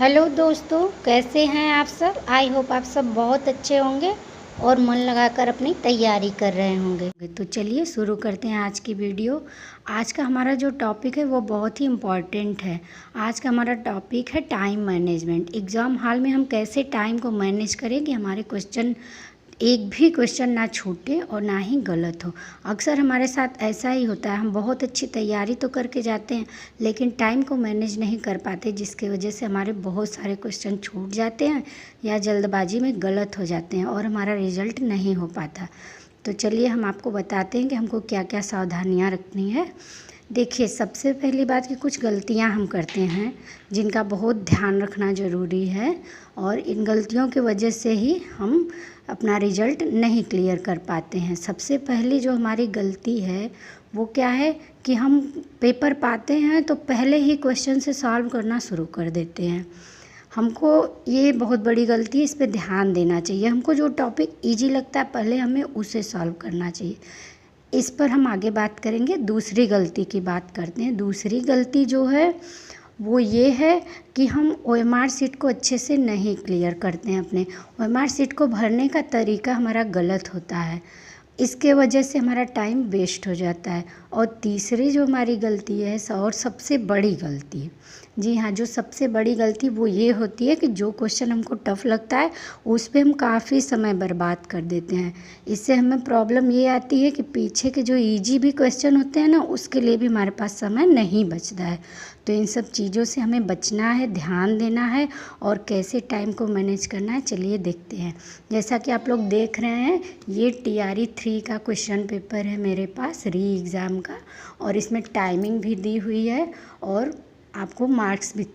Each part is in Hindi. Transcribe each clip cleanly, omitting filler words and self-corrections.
हेलो दोस्तों, कैसे हैं आप सब। आई होप आप सब बहुत अच्छे होंगे और मन लगाकर अपनी तैयारी कर रहे होंगे। तो चलिए शुरू करते हैं आज की वीडियो। आज का हमारा जो टॉपिक है वो बहुत ही इम्पॉर्टेंट है। आज का हमारा टॉपिक है टाइम मैनेजमेंट। एग्ज़ाम हॉल में हम कैसे टाइम को मैनेज करें कि हमारे क्वेश्चन एक भी क्वेश्चन ना छूटे और ना ही गलत हो। अक्सर हमारे साथ ऐसा ही होता है, हम बहुत अच्छी तैयारी तो करके जाते हैं लेकिन टाइम को मैनेज नहीं कर पाते, जिसकी वजह से हमारे बहुत सारे क्वेश्चन छूट जाते हैं या जल्दबाजी में गलत हो जाते हैं और हमारा रिजल्ट नहीं हो पाता। तो चलिए हम आपको बताते हैं कि हमको क्या क्या सावधानियाँ रखनी है। देखिए, सबसे पहली बात कि कुछ गलतियां हम करते हैं जिनका बहुत ध्यान रखना ज़रूरी है और इन गलतियों की वजह से ही हम अपना रिजल्ट नहीं क्लियर कर पाते हैं। सबसे पहली जो हमारी गलती है वो क्या है कि हम पेपर पाते हैं तो पहले ही क्वेश्चन से सॉल्व करना शुरू कर देते हैं। हमको ये बहुत बड़ी गलती है, इस पे ध्यान देना चाहिए। हमको जो टॉपिक इजी लगता है पहले हमें उसे सॉल्व करना चाहिए। इस पर हम आगे बात करेंगे। दूसरी गलती की बात करते हैं। दूसरी गलती जो है वो ये है कि हम OMR शीट को अच्छे से नहीं क्लियर करते हैं। अपने OMR शीट को भरने का तरीका हमारा गलत होता है, इसके वजह से हमारा टाइम वेस्ट हो जाता है। और तीसरी जो हमारी गलती है और सबसे बड़ी गलती, जी हाँ, जो सबसे बड़ी गलती वो ये होती है कि जो क्वेश्चन हमको टफ़ लगता है उस पे हम काफ़ी समय बर्बाद कर देते हैं। इससे हमें प्रॉब्लम ये आती है कि पीछे के जो इजी भी क्वेश्चन होते हैं ना, उसके लिए भी हमारे पास समय नहीं बचता है। तो इन सब चीज़ों से हमें बचना है, ध्यान देना है और कैसे टाइम को मैनेज करना है, चलिए देखते हैं। जैसा कि आप लोग देख रहे हैं, ये TRE 3 का क्वेश्चन पेपर है मेरे पास, री एग्ज़ाम का, और इसमें टाइमिंग भी दी हुई है और आपको मार्क्स भी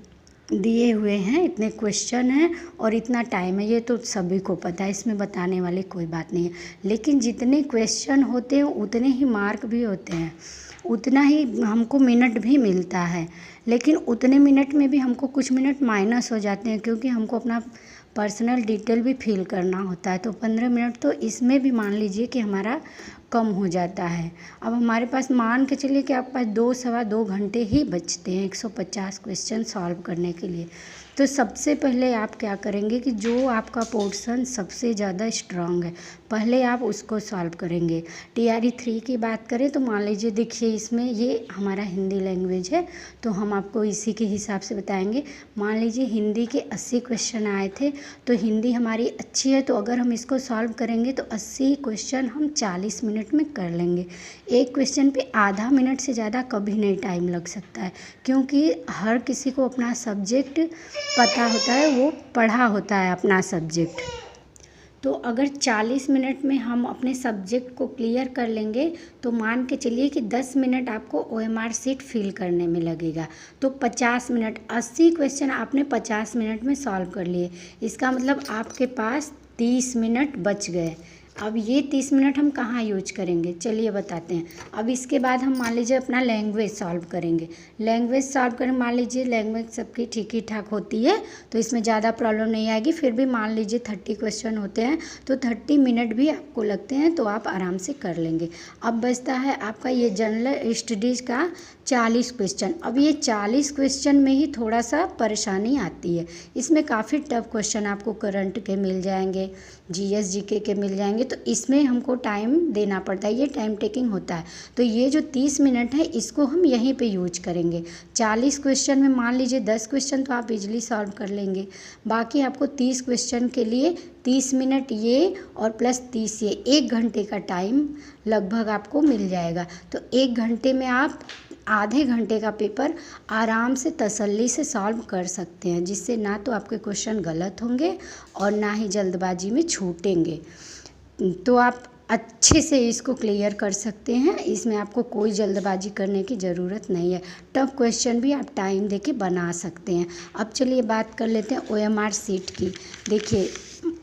दिए हुए हैं। इतने क्वेश्चन हैं और इतना टाइम है, ये तो सभी को पता है, इसमें बताने वाली कोई बात नहीं है। लेकिन जितने क्वेश्चन होते हैं उतने ही मार्क भी होते हैं, उतना ही हमको मिनट भी मिलता है। लेकिन उतने मिनट में भी हमको कुछ मिनट माइनस हो जाते हैं क्योंकि हमको अपना पर्सनल डिटेल भी फिल करना होता है। तो 15 मिनट तो इसमें भी मान लीजिए कि हमारा कम हो जाता है। अब हमारे पास मान के चलिए कि आपके पास 2 सवा 2 घंटे ही बचते हैं 150 क्वेश्चन सॉल्व करने के लिए। तो सबसे पहले आप क्या करेंगे कि जो आपका पोर्शन सबसे ज़्यादा स्ट्रांग है पहले आप उसको सॉल्व करेंगे। TRE 3 की बात करें तो मान लीजिए, देखिए इसमें ये हमारा हिंदी लैंग्वेज है तो हम आपको इसी के हिसाब से बताएंगे। मान लीजिए हिंदी के 80 क्वेश्चन आए थे, तो हिंदी हमारी अच्छी है तो अगर हम इसको सॉल्व करेंगे तो 80 क्वेश्चन हम 40 मिनट में कर लेंगे। एक क्वेश्चन पे आधा मिनट से ज़्यादा कभी नहीं टाइम लग सकता है क्योंकि हर किसी को अपना सब्जेक्ट पता होता है, वो पढ़ा होता है अपना सब्जेक्ट। तो अगर 40 मिनट में हम अपने सब्जेक्ट को क्लियर कर लेंगे तो मान के चलिए कि 10 मिनट आपको OMR शीट फिल करने में लगेगा। तो 50 मिनट, 80 क्वेश्चन आपने 50 मिनट में सॉल्व कर लिए। इसका मतलब आपके पास 30 मिनट बच गए। अब ये 30 मिनट हम कहाँ यूज करेंगे, चलिए बताते हैं। अब इसके बाद हम मान लीजिए अपना लैंग्वेज सॉल्व करेंगे। लैंग्वेज सॉल्व करें, मान लीजिए लैंग्वेज सबकी ठीक ही ठाक होती है तो इसमें ज़्यादा प्रॉब्लम नहीं आएगी। फिर भी मान लीजिए 30 क्वेश्चन होते हैं तो 30 मिनट भी आपको लगते हैं तो आप आराम से कर लेंगे। अब बचता है आपका ये जनरल स्टडीज़ का 40 क्वेश्चन। अब ये 40 क्वेश्चन में ही थोड़ा सा परेशानी आती है। इसमें काफ़ी टफ क्वेश्चन आपको करंट के मिल जाएंगे, GS GK के मिल जाएंगे, तो इसमें हमको टाइम देना पड़ता है, ये टाइम टेकिंग होता है। तो ये जो 30 मिनट है इसको हम यहीं पे यूज करेंगे। 40 क्वेश्चन में मान लीजिए 10 क्वेश्चन तो आप इजीली सॉल्व कर लेंगे। बाकी आपको 30 क्वेश्चन के लिए 30 मिनट ये और प्लस 30 ये, 1 घंटे का टाइम लगभग आपको मिल जाएगा। तो 1 घंटे में आप आधे घंटे का पेपर आराम से तसल्ली से सॉल्व कर सकते हैं, जिससे ना तो आपके क्वेश्चन गलत होंगे और ना ही जल्दबाजी में छूटेंगे। तो आप अच्छे से इसको क्लियर कर सकते हैं, इसमें आपको कोई जल्दबाजी करने की ज़रूरत नहीं है। टफ क्वेश्चन भी आप टाइम देके बना सकते हैं। अब चलिए बात कर लेते हैं OMR शीट की। देखिए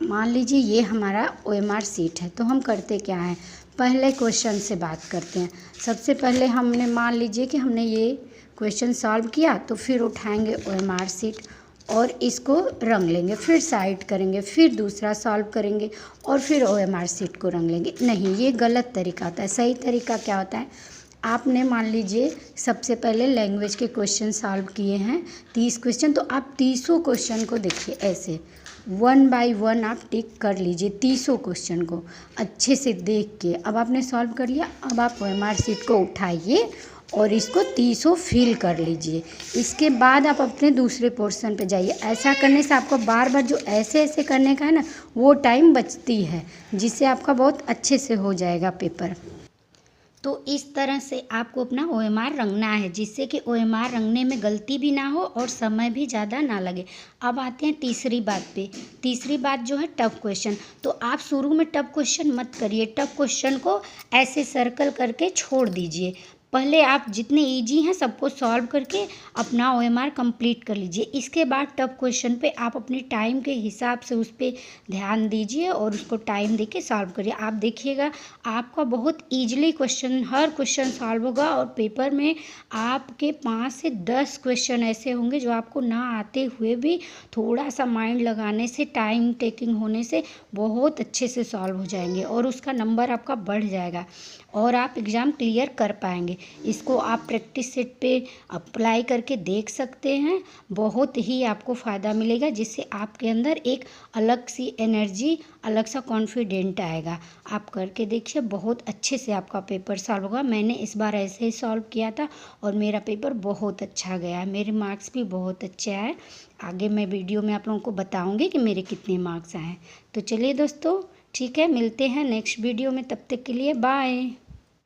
मान लीजिए ये हमारा OMR शीट है तो हम करते क्या हैं, पहले क्वेश्चन से बात करते हैं। सबसे पहले हमने मान लीजिए कि हमने ये क्वेश्चन सॉल्व किया तो फिर उठाएंगे OMR शीट और इसको रंग लेंगे, फिर साइड करेंगे, फिर दूसरा सॉल्व करेंगे और फिर OMR शीट को रंग लेंगे। नहीं, ये गलत तरीका होता है। सही तरीका क्या होता है, आपने मान लीजिए सबसे पहले लैंग्वेज के क्वेश्चन सॉल्व किए हैं 30 क्वेश्चन, तो आप 30 क्वेश्चन को देखिए ऐसे 1 बाय 1 आप टिक कर लीजिए 30 क्वेश्चन को अच्छे से देख के। अब आपने सॉल्व कर लिया, अब आप OMR शीट को उठाइए और इसको 30 फिल कर लीजिए। इसके बाद आप अपने दूसरे पोर्शन पे जाइए। ऐसा करने से आपको बार बार जो ऐसे ऐसे करने का है ना, वो टाइम बचती है, जिससे आपका बहुत अच्छे से हो जाएगा पेपर। तो इस तरह से आपको अपना OMR रंगना है, जिससे कि OMR रंगने में गलती भी ना हो और समय भी ज़्यादा ना लगे। अब आते हैं तीसरी बात पे। तीसरी बात जो है टफ क्वेश्चन। तो आप शुरू में टफ क्वेश्चन मत करिए, टफ क्वेश्चन को ऐसे सर्कल करके छोड़ दीजिए। पहले आप जितने इजी हैं सबको सॉल्व करके अपना OMR कंप्लीट कर लीजिए। इसके बाद टफ क्वेश्चन पे आप अपनी टाइम के हिसाब से उस पर ध्यान दीजिए और उसको टाइम देके सॉल्व करिए। आप देखिएगा आपका बहुत ईजिली क्वेश्चन, हर क्वेश्चन सॉल्व होगा और पेपर में आपके 5 से 10 क्वेश्चन ऐसे होंगे जो आपको ना आते हुए भी थोड़ा सा माइंड लगाने से, टाइम टेकिंग होने से बहुत अच्छे से सॉल्व हो जाएंगे और उसका नंबर आपका बढ़ जाएगा और आप एग्ज़ाम क्लियर कर पाएंगे। इसको आप प्रैक्टिस सेट पे अप्लाई करके देख सकते हैं, बहुत ही आपको फ़ायदा मिलेगा, जिससे आपके अंदर एक अलग सी एनर्जी, अलग सा कॉन्फिडेंट आएगा। आप करके देखिए, बहुत अच्छे से आपका पेपर सॉल्व होगा। मैंने इस बार ऐसे ही सॉल्व किया था और मेरा पेपर बहुत अच्छा गया, मेरे मार्क्स भी बहुत अच्छे आए। आगे मैं वीडियो में आप लोगों को बताऊँगी कि मेरे कितने मार्क्स आए। तो चलिए दोस्तों, ठीक है, मिलते हैं नेक्स्ट वीडियो में, तब तक के लिए बाय।